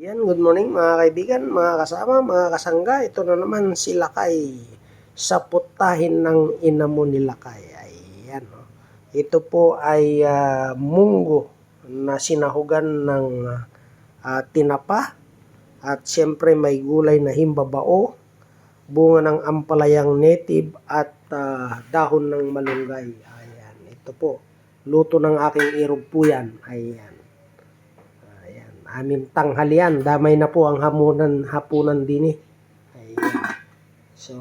Yan, good morning mga kaibigan, mga kasama, mga kasangga. Ito na naman si Lakay sa putahin ng ina mo ni Lakay. Ayan, oh. Ito po ay munggo na sinahugan ng tinapa. At siyempre may gulay na himbabao, bunga ng ampalayang native at dahon ng malunggay. Ayan, ito po. Luto ng aking irog po yan. Ayan. Aming tanghalian, damay na po ang hapunan din eh. Ayan. So,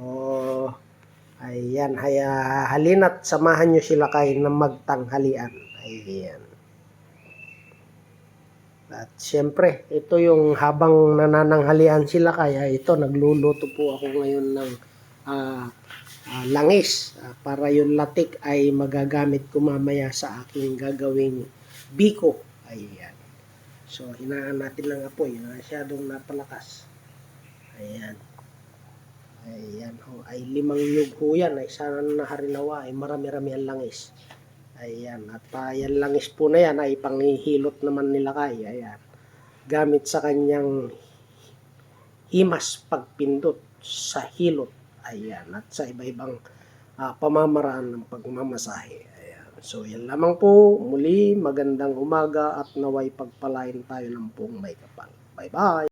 ayan, halina't samahan nyo sila kayo na magtanghalian. Ayan. At siyempre, ito yung habang nanananghalian sila kaya ito, nagluluto po ako ngayon ng langis para yung latik ay magagamit ko mamaya sa aking gagawing biko. Ayan. So, hinaan natin lang apoy. Masyadong napalakas. Ayan. Ayan. Ay 5 nyug ho yan. Ay sana naharinawa. Ay marami-rami ang langis. Ayan. At yan langis po na yan ay panghihilot naman nila kay. Ayan. Gamit sa kanyang himas pagpindot sa hilot. Ayan. At sa iba-ibang pamamaraan ng pagmamasahe. So, yan lamang po. Muli, magandang umaga at naway pagpalain tayo ng buong may kapal. Bye-bye!